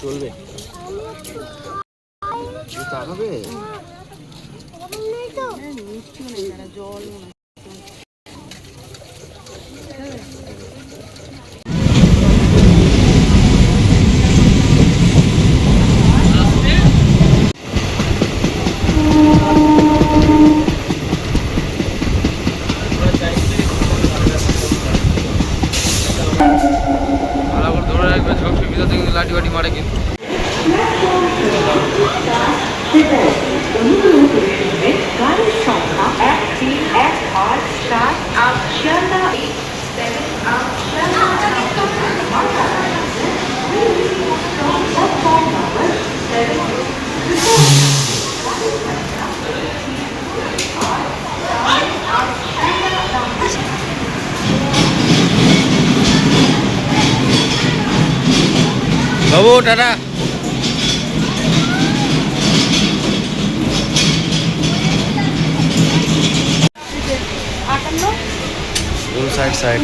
চলবে চা খাবে? জল ধরে রাখবে, ঝোঁকটি ভিতর থেকে লাঠি বাটি মারে কিন্তু। বাবু টাটা। সাইড সাইড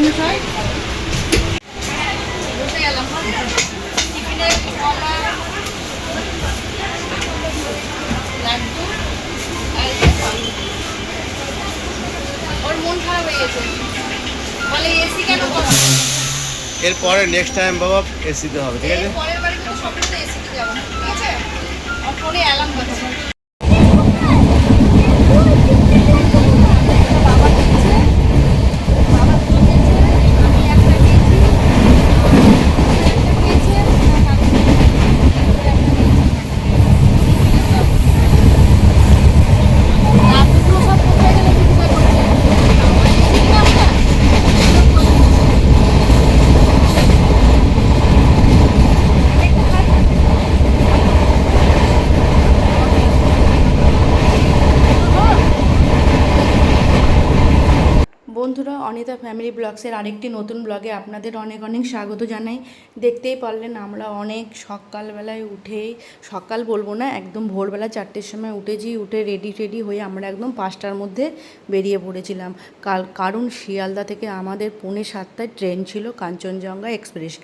এরপরে নেক্সট টাইম বাবা এসিতে হবে, ঠিক আছে? পরের বারে কিন্তু সবটাতে এসিতে যাব, ঠিক আছে? আর ফোনে অ্যালার্ম বাজছে। বন্ধুরা, অনিতা ফ্যামিলি ব্লগসের আরেকটি নতুন ব্লগে আপনাদের অনেক অনেক স্বাগত জানাই। দেখতেই পারলেন আমরা অনেক সকালবেলায় উঠেই, সকাল বলবো না, একদম ভোরবেলা 4টের সময় উঠেছি। উঠে রেডি হয়ে আমরা একদম 5টার মধ্যে বেরিয়ে পড়েছিলাম। কারণ শিয়ালদা থেকে আমাদের 6:45 ট্রেন ছিল, কাঞ্চনজঙ্ঘা এক্সপ্রেস।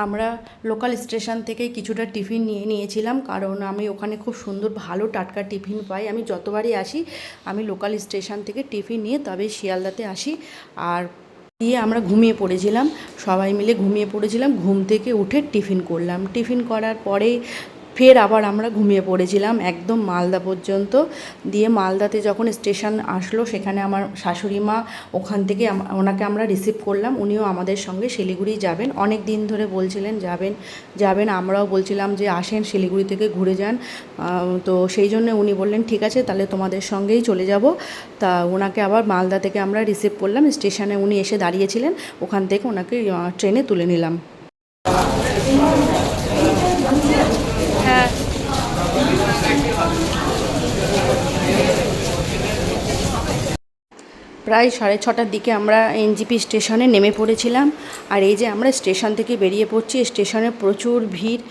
আমরা লোকাল স্টেশন থেকেই কিছুটা টিফিন নিয়েছিলাম, কারণ আমি ওখানে খুব সুন্দর ভালো টাটকা টিফিন পাই। আমি যতবারই আসি আমি লোকাল স্টেশন থেকে টিফিন নিয়ে তবে শিয়ালদাতে আসি। আর দিয়ে আমরা ঘুমিয়ে পড়েছিলাম, সবাই মিলে ঘুমিয়ে পড়েছিলাম। ঘুম থেকে উঠে টিফিন করলাম। টিফিন করার পরে ফের আবার আমরা ঘুমিয়ে পড়েছিলাম একদম মালদা পর্যন্ত। দিয়ে মালদাতে যখন স্টেশন আসলো, সেখানে আমার শাশুড়ি মা, ওখান থেকে ওনাকে আমরা রিসিভ করলাম। উনিও আমাদের সঙ্গে শিলিগুড়ি যাবেন, অনেক দিন ধরে বলছিলেন যাবেন। আমরাও বলছিলাম যে আসেন শিলিগুড়ি থেকে ঘুরে যান। তো সেই জন্য উনি বললেন ঠিক আছে, তাহলে তোমাদের সঙ্গেই চলে যাব। তা ওনাকে আবার মালদা থেকে আমরা রিসিভ করলাম। স্টেশনে উনি এসে দাঁড়িয়েছিলেন, ওখান থেকে ওনাকে ট্রেনে তুলে নিলাম। হ্যাঁ, প্রায় 6:30টার দিকে আমরা এনজিপি স্টেশনে নেমে পড়েছিলাম। আর এই যে আমরা স্টেশন থেকে বেরিয়ে পড়ছি, স্টেশনে প্রচুর ভিড়।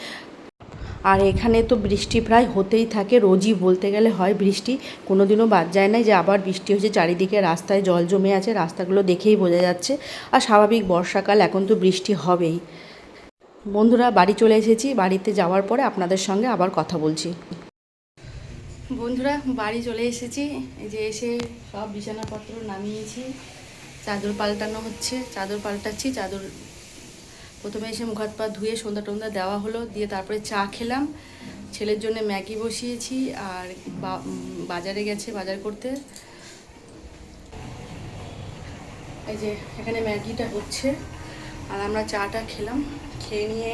আর এখানে তো বৃষ্টি প্রায় হতেই থাকে, রোজই বলতে গেলে হয় বৃষ্টি, কোনো দিনও বাদ যায় না যে আবার বৃষ্টি হয়েছে। চারিদিকে রাস্তায় জল জমে আছে, রাস্তাগুলো দেখেই বোঝা যাচ্ছে। আর স্বাভাবিক বর্ষাকাল, এখন তো বৃষ্টি হবেই। বন্ধুরা, বাড়ি চলে এসেছি। বাড়িতে যাওয়ার পরে আপনাদের সঙ্গে আবার কথা বলছি। বন্ধুরা, বাড়ি চলে এসেছি। এই যে এসে সব বিছানাপত্র নামিয়েছি, চাদর পাল্টানো হচ্ছে, চাদর পাল্টাচ্ছি। চাদর প্রথমে এসে মুখ হাত পা ধুয়ে সন্ধ্যা টন্ধা দেওয়া হলো, দিয়ে তারপরে চা খেলাম। ছেলের জন্য ম্যাগি বসিয়েছি, আর বাজারে গেছে বাজার করতে। এই যে এখানে ম্যাগিটা হচ্ছে, আর আমরা চাটা খেলাম। খেয়ে নিয়ে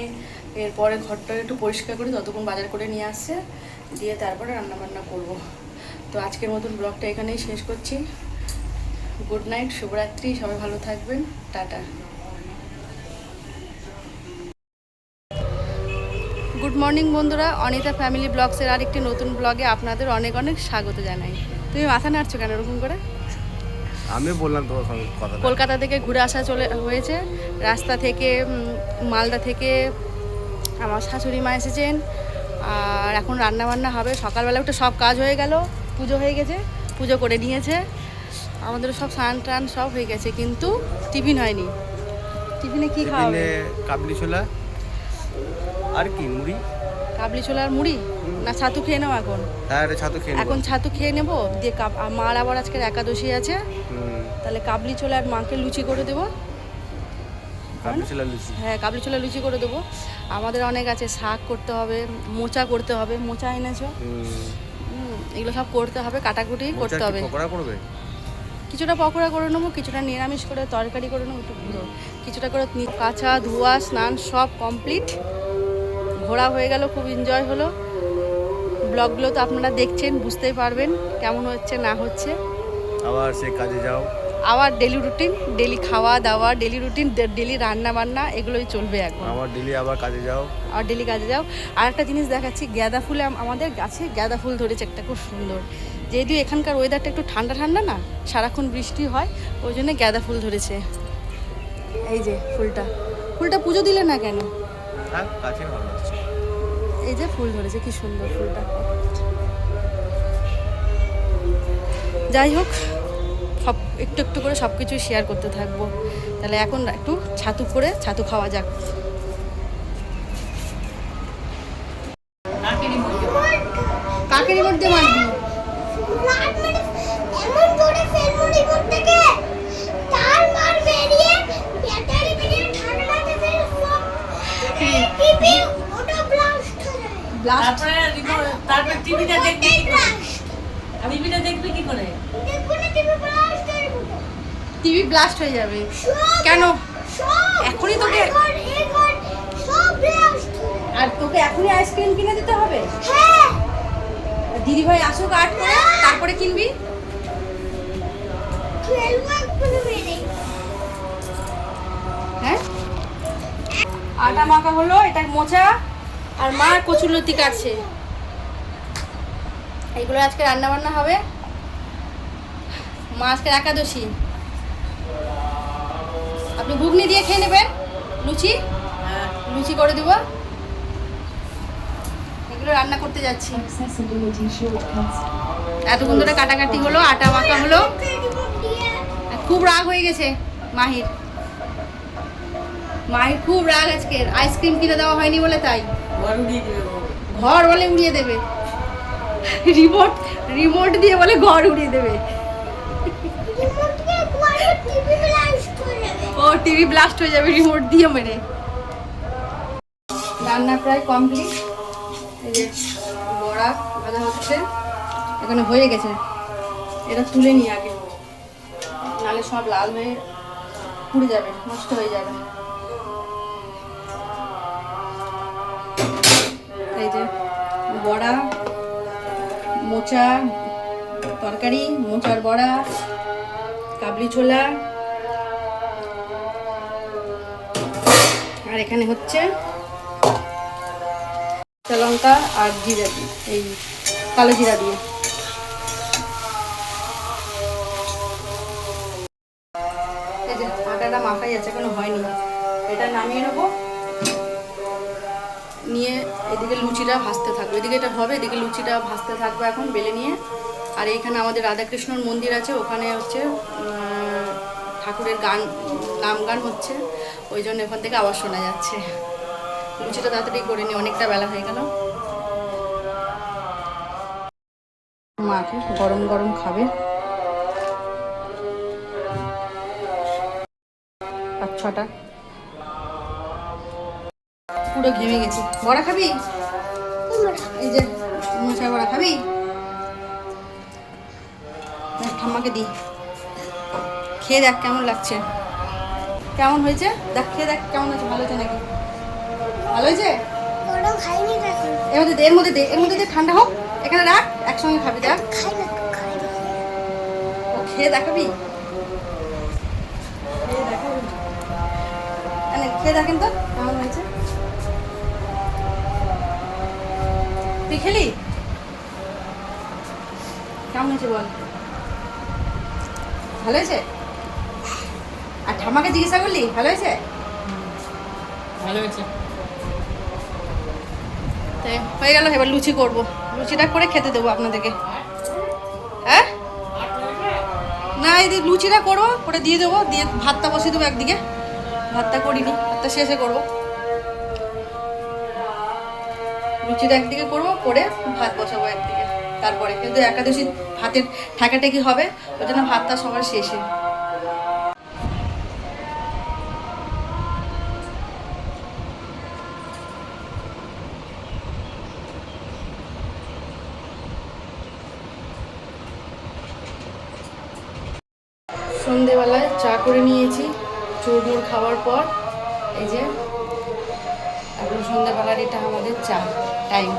এরপরে ঘরটা একটু পরিষ্কার করি, ততক্ষণ বাজার করে নিয়ে আসছে, দিয়ে তারপরে রান্নাবান্না করব। তো আজকের মতন ব্লগটা এখানেই শেষ করছি। গুড নাইট, শুভরাত্রি, সবাই ভালো থাকবেন, টাটা। গুড মর্নিং বন্ধুরা, অনিতা ফ্যামিলি ব্লগসের আরেকটি নতুন ব্লগে আপনাদের অনেক অনেক স্বাগত জানাই। তুমি মাথা নাড়ছো কেন এরকম করে? আমি বললাম তোমার সঙ্গে কথা। কলকাতা থেকে ঘুরে আসা হয়েছে। রাস্তা থেকে মালদা থেকে আমার শাশুড়ি মা এসেছেন, আর এখন রান্নাবান্না হবে। সকালবেলা উঠে সব কাজ হয়ে গেল, পুজো হয়ে গেছে, পুজো করে নিয়েছে, আমাদের সব স্নান টান সব হয়ে গেছে, কিন্তু টিফিন হয়নি। টিফিনে কি খাওয়াবে? কাবলি ছোলা আর কি মুড়ি, কাবলি ছোলা আর মুড়ি, না ছাতু খেয়ে নাও এখন? হ্যাঁ এটা ছাতু খেয়ে এখন ছাতু খেয়ে নেবো দিয়ে মার আবার আজকের একাদশী আছে, হুম, তাহলে কাবলি ছোলা আর মাকে লুচি করে দেবো। কাবলি ছোলা লুচি। হ্যাঁ কাবলি ছোলা লুচি করে দেবো। আমাদের অনেক আছে, শাক করতে হবে, মোচা করতে হবে, মোচা এনেছো, এগুলো সব করতে হবে, কাটাকুটি করতে হবে। পকোড়া করবে? কিছুটা পকোড়া করে নেবো, কিছুটা নিরামিষ করে তরকারি করে নেবো, একটু কিছুটা করে কাঁচা ধোয়া স্নান সব কমপ্লিট। ঘোরা হয়ে গেল, খুব এনজয় হলো। ব্লগগুলো তো আপনারা দেখছেন, বুঝতেই পারবেন কেমন হচ্ছে না হচ্ছে। আবার সে কাজে যাও, আবার ডেলি রুটিন, ডেলি খাওয়া দাওয়া, ডেলি রুটিন, ডেলি রান্না বান্না, এগুলোই চলবে এখন। আবার ডেলি আবার কাজে যাও, আর ডেলি কাজে যাও। আর একটা জিনিস দেখাচ্ছি, গাঁদা ফুলে আমাদের গাছে গাঁদা ফুল ধরেছে একটা, খুব সুন্দর। যেহেতু এখানকার ওয়েদারটা একটু ঠান্ডা ঠান্ডা না, সারাক্ষণ বৃষ্টি হয়, ওই জন্য গাঁদা ফুল ধরেছে। এই যে ফুলটা, ফুলটা পুজো দিলে না কেন? হ্যাঁ কাছে ভালো লাগছে। এই যে ফুল ধরেছে, কি সুন্দর ফুলটা। যাই হোক, সব একটু একটু করে সব কিছু শেয়ার করতে থাকবো। তাহলে এখন একটু ছাতু করে ছাতু খাওয়া যাক। কাকে রিমোট দিয়ে মারবি? তারপর টিভিটা দেখবি কি করে? টিভিটা দেখবি কি করে? টিভি ব্লাস্ট হয়ে যাবে কেন? এখনই তোকে, আর তোকে এখনই আইসক্রিম কিনে দিতে হবে? দিদি ভাই আসুক আট করে, তারপরে কিনবি। হ্যাঁ, আটা মাখা হলো, এটা মোচা, আর মা কচুরলতি কাটছে। এইগুলো আজকে রান্না বান্না হবে। মা আজকে একাদশী, আপনি ঘুগনি দিয়ে খেয়ে নেবেন, লুচি, লুচি করে দিব। এগুলো রান্না করতে যাচ্ছি। এতক্ষণ ধরে কাটাকাটি হলো, আটা মাখা হলো। খুব রাগ হয়ে গেছে মাহির, মাহির খুব রাগ আজকে, আইসক্রিম কিনে দেওয়া হয়নি বলে, তাই ঘর বলে উড়িয়ে দেবে। রিমোট রিমোট দিয়ে বলে ঘর উড়িয়ে দেবে। ও টিভি ব্লাস্ট হয়ে যাবে রিমোট দিয়ে মেরে। রান্না প্রায় কমপ্লিট। এই যে বড়া ভাজা হচ্ছে, এখানে হয়ে গেছে। এটা তুলে নিই আগে, নাহলে সব লাল হয়ে পুড়ে যাবে, নষ্ট হয়ে যাবে। এই যে বড়া, মোচা তরকারি, মোচার বড়া, কাবলি ছোলা, আর এখানে হচ্ছে কাঁচা লঙ্কা আর জিরা দিয়ে, এই কালো জিরা দিয়ে। এই যে আটাটা মাখাই আছে, এখনো হয়নি। এটা নামিয়ে নেবো, নিয়ে এদিকে লুচিটা ভাজতে থাকবে। এদিকে এটা হবে, এদিকে লুচিটা ভাজতে থাকবে এখন বেলে নিয়ে। আর এইখানে আমাদের রাধাকৃষ্ণর মন্দির আছে, ওখানে হচ্ছে ঠাকুরের গান, নাম গান হচ্ছে, ওই জন্য ওখান থেকে আওয়াজ শোনা যাচ্ছে। লুচিটা তাড়াতাড়ি করে নি, অনেকটা বেলা হয়ে গেল। মাকে গরম গরম খাবে। 5-6টা পুরো ঘেমে গেছে। বড়া খাবি? এই যে মোচা বড়া খাবি? ঠাম্মাকে দি, খেয়ে দেখ কেমন লাগছে, কেমন হয়েছে দেখ, খেয়ে দেখ কেমন হয়েছে, ভালো হয়েছে নাকি? ভালো হয়েছে? এর মধ্যে দে, এর মধ্যে দে, এর মধ্যে দে, ঠান্ডা হোক, এখানে রাখ, একসঙ্গে খাবি। দেখ খেয়ে দেখাবি, খেয়ে দেখেন তো কেমন হয়েছে। তুই খেলি? কেমন হয়েছে বল? ভালো হয়েছে? আর ঠাম্মাকে জিজ্ঞাসা করলি ভালো হয়েছে? ভালো হয়েছে। তাই হয়ে গেল, এবার লুচি করবো, লুচিটা করে খেতে দেবো আপনাদেরকে। হ্যাঁ না, এই লুচিটা করবো, করে দিয়ে দেবো, দিয়ে ভাতটা বসিয়ে দেবো একদিকে। ভাতটা করিনি, ভাতটা শেষে করবো। লুচিটা একদিকে করবো, করে ভাত বসাবো একদিকে, তারপরে কিন্তু একাদশী ভাতের ঠাকাঠাকি হবে, ওই জন্য ভাতটা সবার শেষে। সন্ধেবেলায় চা করে নিয়েছি চুরমুর খাওয়ার পর, এই যে এখন সন্ধেবেলার এটা আমাদের চা টাইম।